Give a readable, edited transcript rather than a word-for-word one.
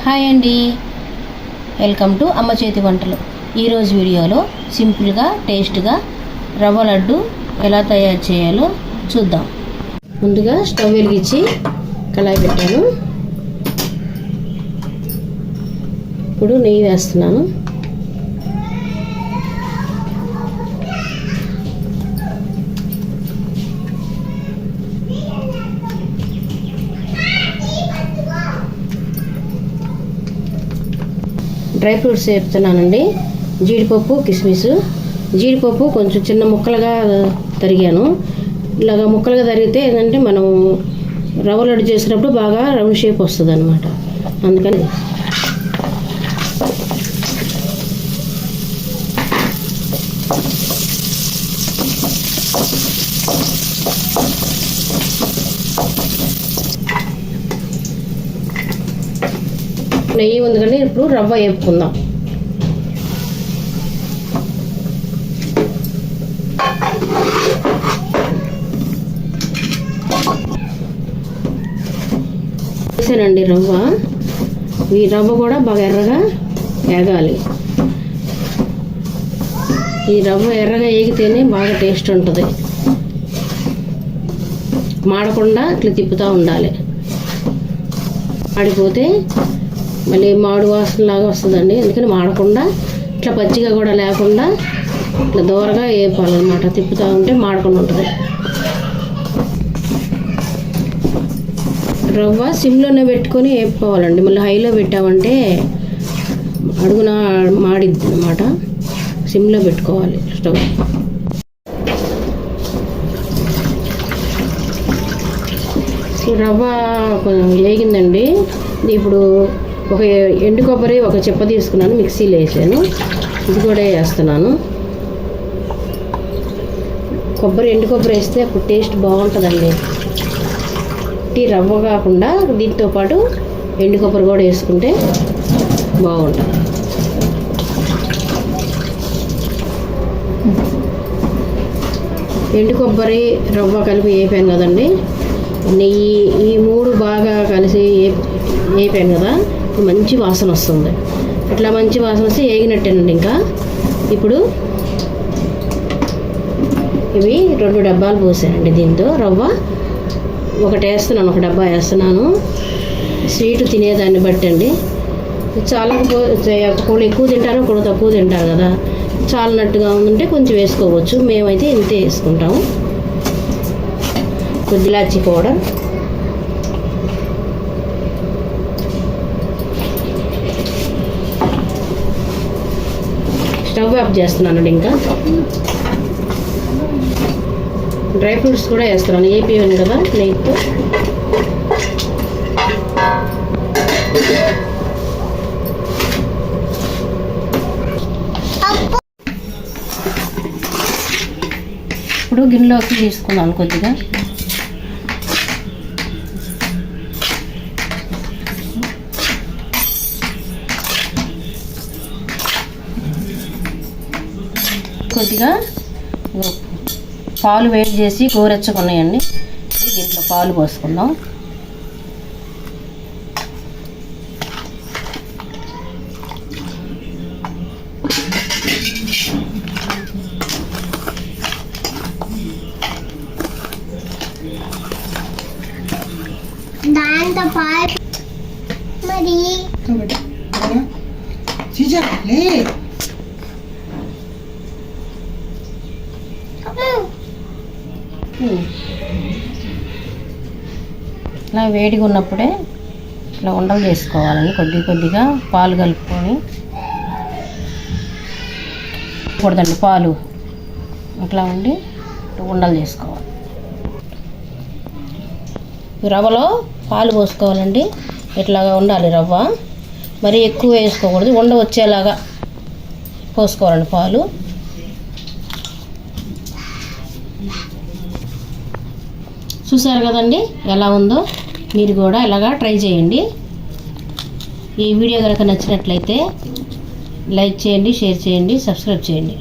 Hi అండి, welcome to అమ్మ చేతి వంటలు. ఈరోజు వీడియోలో సింపుల్గా టేస్ట్గా రవ్వ లడ్డు ఎలా తయారు చేయాలో చూద్దాం. ముందుగా స్టవ్ వెలిగించి కళాయి పెట్టాను. ఇప్పుడు నెయ్యి వేస్తున్నాను. డ్రై ఫ్రూట్స్ వేస్తున్నానండి. జీడిపప్పు, కిస్మిస్. జీడిపప్పు కొంచెం చిన్న ముక్కలుగా తరిగాను. ఇలాగా ముక్కలుగా తరిగితే ఏంటంటే మనం రవ్వ లడ్డు చేసినప్పుడు బాగా రౌండ్ షేప్ వస్తుంది అన్నమాట. అందుకని నెయ్యి ఉంది కానీ ఇప్పుడు రవ్వ వేపుకుందాం. వేసానండి రవ్వ. ఈ రవ్వ కూడా బాగా ఎర్రగా వేగాలి. ఈ రవ్వ ఎర్రగా వేగితేనే బాగా టేస్ట్ ఉంటుంది. మాడకుండా ఇట్లా తిప్పుతూ ఉండాలి. మాడిపోతే మళ్ళీ మాడు వాసనలాగా వస్తుందండి. అందుకని మాడకుండా ఇట్లా పచ్చిగా కూడా లేకుండా ఇట్లా దూరగా వేపాలన్నమాట. తిప్పుతూ ఉంటే మాడకుండా ఉంటుంది. రవ్వ సిమ్లోనే పెట్టుకొని వేపుకోవాలండి. మళ్ళీ హైలో పెట్టామంటే అడుగున మాడిద్ది అన్నమాట. సిమ్లో పెట్టుకోవాలి స్టవ్. రవ్వ వేగిందండి. ఇప్పుడు ఒక ఎండు కొబ్బరి ఒక చెప్ప తీసుకున్నాను, మిక్సీలో వేసాను. ఇది కూడా వేస్తున్నాను. ఎండు కొబ్బరి వేస్తే అప్పుడు టేస్ట్ బాగుంటుందండి. టీ రవ్వ కాకుండా దీంతో పాటు ఎండు కొబ్బరి కూడా వేసుకుంటే బాగుంటుంది. ఎండు కొబ్బరి రవ్వ కలిపి వేపాను కదండి. నెయ్యి ఈ మూడు బాగా కలిసి వేపాను కదా, మంచి వాసన వస్తుంది. ఇట్లా మంచి వాసన వస్తే వేగినట్టేనండి. ఇంకా ఇప్పుడు ఇవి 2 డబ్బాలు పోసానండి. దీంతో రవ్వ ఒకటి వేస్తున్నాను, ఒక డబ్బా వేస్తున్నాను. స్వీట్ తినేదాన్ని బట్టి అండి. చాలా ఒకళ్ళు ఎక్కువ తింటారు, ఒకళ్ళు తక్కువ తింటారు కదా. చాలినట్టుగా ఉందంటే కొంచెం వేసుకోవచ్చు. మేమైతే ఇంతే వేసుకుంటాము. కొద్ది ఇలాచీ పౌడర్, స్టవ్ ఆఫ్ చేస్తున్నానండి. ఇంకా డ్రై ఫ్రూట్స్ కూడా వేస్తున్నాను. వేపివ్వండి కదా నెయ్యితో. ఇప్పుడు గిన్నెలోకి తీసుకున్నాను కొద్దిగా. కొద్దిగా పాలు వేడి చేసి గోరెచ్చకున్నాయండి. దీంట్లో పాలు పోసుకుందాం. దాంతో పాలు మరి ఇలా వేడిగా ఉన్నప్పుడే ఇట్లా ఉండలు చేసుకోవాలండి. కొద్దిగా పాలు కలుపుకొని కూడదండి. పాలు అట్లా ఉండి ఉండలు చేసుకోవాలి. రవ్వలో పాలు పోసుకోవాలండి. ఇట్లాగా ఉండాలి రవ్వ. మరి ఎక్కువ వేసుకోకూడదు. ఉండ వచ్చేలాగా పోసుకోవాలండి పాలు. చూసారు కదండి ఎలా ఉందో. మీరు కూడా ఇలాగా ట్రై చేయండి. ఈ వీడియో కనుక నచ్చినట్లయితే లైక్ చేయండి, షేర్ చేయండి, సబ్స్క్రైబ్ చేయండి.